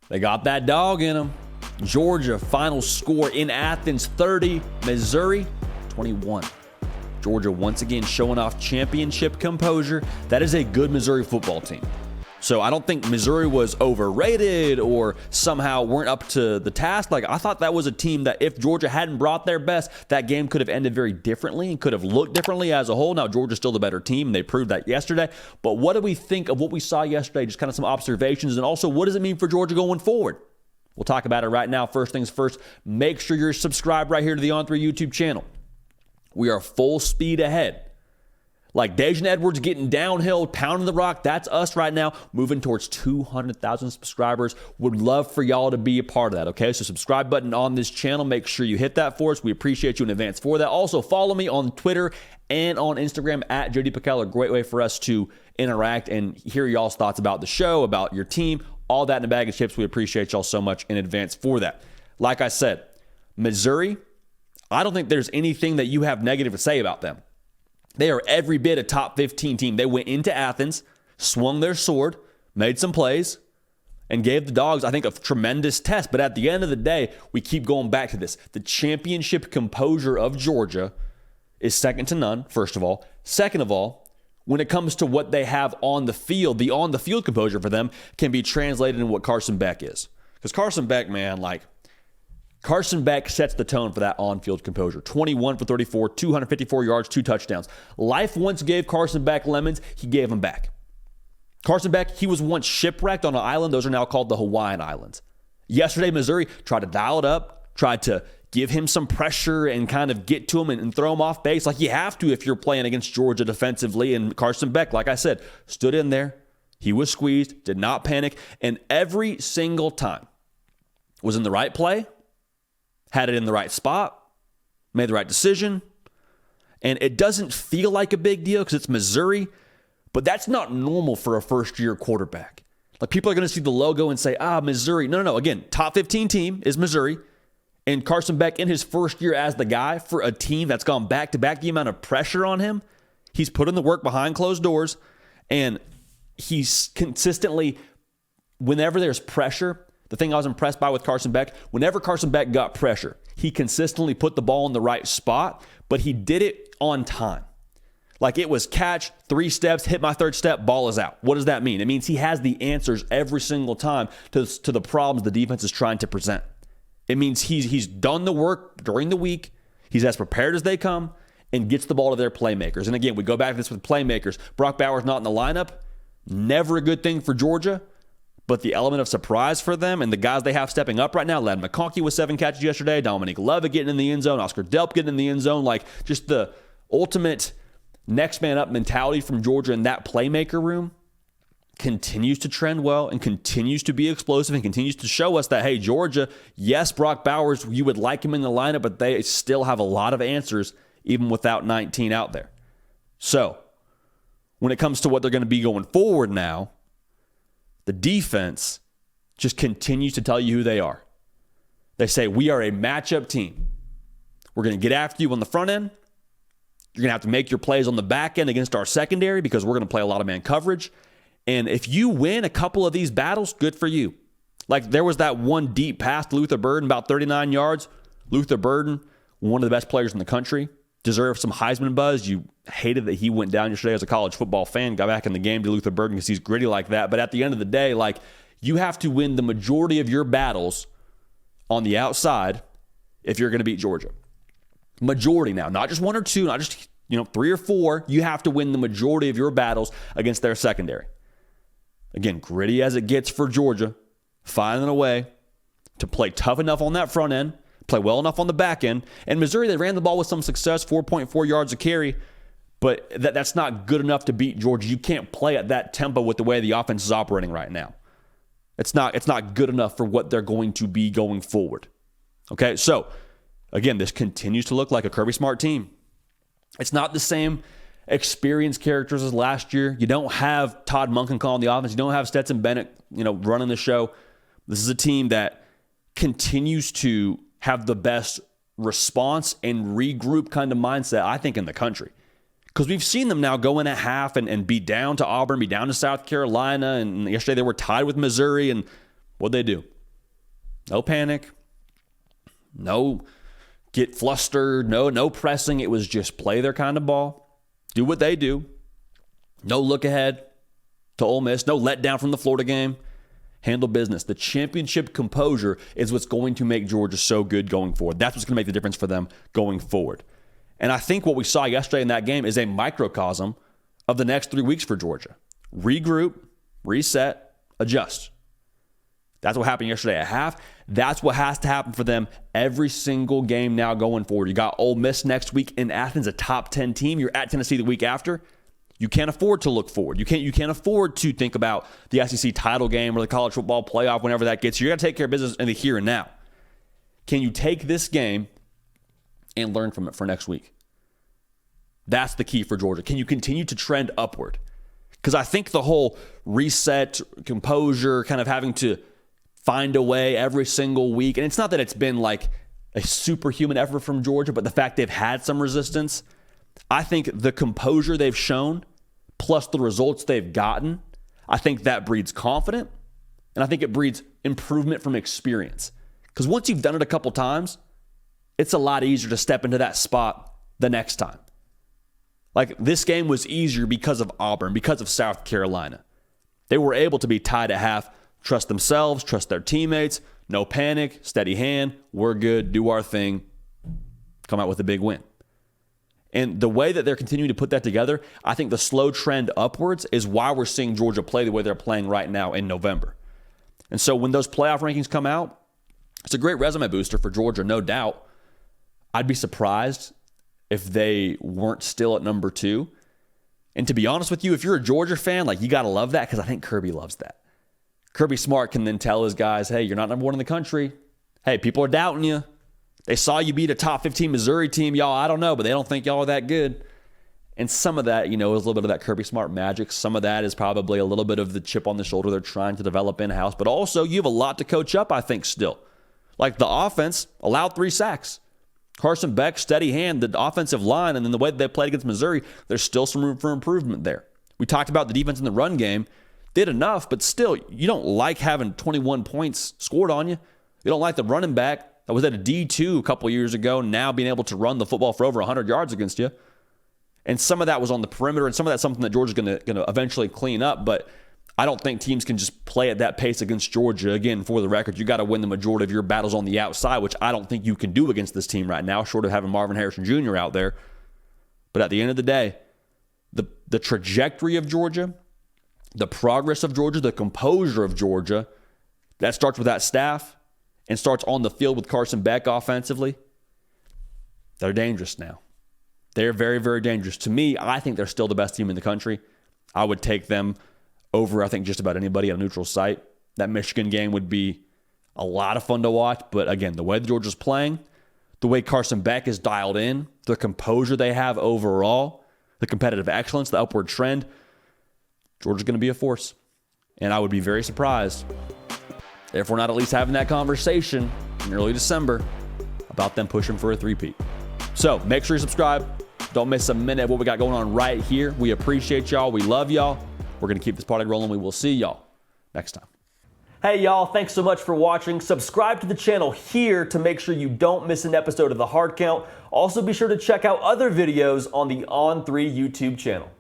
They got that dog in them. Georgia, final score in Athens, 30. Missouri, 21. Georgia once again showing off championship composure. That is a good Missouri football team. So I don't think Missouri was overrated or somehow weren't up to the task. Like, I thought that was a team that if Georgia hadn't brought their best, that game could have ended very differently and could have looked differently as a whole. Now, Georgia's still the better team, and they proved that yesterday. But what do we think of what we saw yesterday? Just kind of some observations. And also, what does it mean for Georgia going forward? We'll talk about it right now. First things first, make sure you're subscribed right here to the On3 YouTube channel. We are full speed ahead. Like Dejan Edwards getting downhill, pounding the rock, that's us right now, moving towards 200,000 subscribers. Would love for y'all to be a part of that, okay? So subscribe button on this channel. Make sure you hit that for us. We appreciate you in advance for that. Also, follow me on Twitter and on Instagram at JD Pickell. A great way for us to interact and hear y'all's thoughts about the show, about your team, all that in a bag of chips. We appreciate y'all so much in advance for that. Like I said, Missouri, I don't think there's anything that you have negative to say about them. They are every bit a top 15 team. They went into Athens, swung their sword, made some plays, and gave the Dawgs, I think, a tremendous test. But at the end of the day, we keep going back to this. The championship composure of Georgia is second to none, first of all. Second of all, when it comes to what they have on the field, the on-the-field composure for them can be translated in what Carson Beck is. Because Carson Beck, man, Carson Beck sets the tone for that on-field composure. 21 for 34, 254 yards, 2 touchdowns. Life once gave Carson Beck lemons. He gave them back. Carson Beck, he was once shipwrecked on an island. Those are now called the Hawaiian Islands. Yesterday, Missouri tried to dial it up, tried to give him some pressure and kind of get to him and throw him off base like you have to if you're playing against Georgia defensively. And Carson Beck, like I said, stood in there. He was squeezed, did not panic, and every single time was in the right play, had it in the right spot, made the right decision. And it doesn't feel like a big deal because it's Missouri, but that's not normal for a first-year quarterback. Like, people are going to see the logo and say, Missouri. No. Again, top 15 team is Missouri. And Carson Beck, in his first year as the guy for a team that's gone back-to-back, the amount of pressure on him, he's put in the work behind closed doors. And he's consistently, whenever there's pressure, the thing I was impressed by with Carson Beck, whenever Carson Beck got pressure, he consistently put the ball in the right spot, but he did it on time. Like, it was catch, 3 steps, hit my 3rd step, ball is out. What does that mean? It means he has the answers every single time to the problems the defense is trying to present. It means he's done the work during the week, he's as prepared as they come, and gets the ball to their playmakers. And again, we go back to this with playmakers. Brock Bowers not in the lineup, never a good thing for Georgia. But the element of surprise for them and the guys they have stepping up right now, Ladd McConkey with 7 catches yesterday, Dominique Levitt getting in the end zone, Oscar Delp getting in the end zone, like just the ultimate next man up mentality from Georgia in that playmaker room continues to trend well and continues to be explosive and continues to show us that, hey, Georgia, yes, Brock Bowers, you would like him in the lineup, but they still have a lot of answers even without 19 out there. So when it comes to what they're going to be going forward now, the defense just continues to tell you who they are. They say, we are a matchup team. We're going to get after you on the front end. You're going to have to make your plays on the back end against our secondary because we're going to play a lot of man coverage. And if you win a couple of these battles, good for you. Like, there was that one deep pass to Luther Burden, about 39 yards. Luther Burden, one of the best players in the country, deserves some Heisman buzz. You hated that he went down yesterday as a college football fan, got back in the game to Luther Burden because he's gritty like that. But at the end of the day, like, you have to win the majority of your battles on the outside if you're going to beat Georgia. Majority now, not just 1 or 2, not just 3 or 4. You have to win the majority of your battles against their secondary. Again, gritty as it gets for Georgia, finding a way to play tough enough on that front end, play well enough on the back end. And Missouri, they ran the ball with some success, 4.4 yards a carry, but that's not good enough to beat Georgia. You can't play at that tempo with the way the offense is operating right now. It's not good enough for what they're going to be going forward. Okay, so again, this continues to look like a Kirby Smart team. It's not the same experienced characters as last year. You don't have Todd Monken calling the offense. You don't have Stetson Bennett, running the show. This is a team that continues to have the best response and regroup kind of mindset, I think, in the country. Because we've seen them now go in at half and be down to Auburn, be down to South Carolina, and yesterday they were tied with Missouri, and what'd they do? No panic. No get flustered. No pressing. It was just play their kind of ball. Do what they do. No look ahead to Ole Miss. No letdown from the Florida game. Handle business. The championship composure is what's going to make Georgia so good going forward. That's what's going to make the difference for them going forward. And I think what we saw yesterday in that game is a microcosm of the next 3 weeks for Georgia. Regroup, reset, adjust. That's what happened yesterday at half. That's what has to happen for them every single game now going forward. You got Ole Miss next week in Athens, a top 10 team. You're at Tennessee the week after. You can't afford to look forward. You can't afford to think about the SEC title game or the college football playoff whenever that gets you. You got to take care of business in the here and now. Can you take this game and learn from it for next week? That's the key for Georgia. Can you continue to trend upward? Because I think the whole reset, composure, kind of having to find a way every single week, and it's not that it's been like a superhuman effort from Georgia, but the fact they've had some resistance, I think the composure they've shown, plus the results they've gotten, I think that breeds confidence, and I think it breeds improvement from experience. Because once you've done it a couple times, it's a lot easier to step into that spot the next time. Like, this game was easier because of Auburn, because of South Carolina. They were able to be tied at half, trust themselves, trust their teammates, no panic, steady hand, we're good, do our thing, come out with a big win. And the way that they're continuing to put that together, I think the slow trend upwards is why we're seeing Georgia play the way they're playing right now in November. And so when those playoff rankings come out, it's a great resume booster for Georgia, no doubt. I'd be surprised if they weren't still at number 2. And to be honest with you, if you're a Georgia fan, like, you got to love that, because I think Kirby loves that. Kirby Smart can then tell his guys, hey, you're not number 1 in the country. Hey, people are doubting you. They saw you beat a top 15 Missouri team. Y'all, I don't know, but they don't think y'all are that good. And some of that, is a little bit of that Kirby Smart magic. Some of that is probably a little bit of the chip on the shoulder they're trying to develop in-house. But also, you have a lot to coach up, I think, still. Like, the offense allowed 3 sacks. Carson Beck, steady hand, the offensive line, and then the way that they played against Missouri, there's still some room for improvement there. We talked about the defense in the run game. Did enough, but still, you don't like having 21 points scored on you. You don't like the running back that was at a D2 a couple years ago, now being able to run the football for over 100 yards against you. And some of that was on the perimeter, and some of that's something that Georgia's going to eventually clean up, but I don't think teams can just play at that pace against Georgia. Again, for the record, you got to win the majority of your battles on the outside, which I don't think you can do against this team right now, short of having Marvin Harrison Jr. out there. But at the end of the day, the trajectory of Georgia, the progress of Georgia, the composure of Georgia, that starts with that staff and starts on the field with Carson Beck offensively. They're dangerous now. They're very, very dangerous. To me, I think they're still the best team in the country. I would take them over, I think, just about anybody on a neutral site. That Michigan game would be a lot of fun to watch. But again, the way Georgia's playing, the way Carson Beck is dialed in, the composure they have overall, the competitive excellence, the upward trend, Georgia's going to be a force. And I would be very surprised if we're not at least having that conversation in early December about them pushing for a three-peat. So make sure you subscribe. Don't miss a minute of what we got going on right here. We appreciate y'all. We love y'all. We're going to keep this party rolling. We will see y'all next time. Hey, y'all. Thanks so much for watching. Subscribe to the channel here to make sure you don't miss an episode of The Hard Count. Also, be sure to check out other videos on the On3 YouTube channel.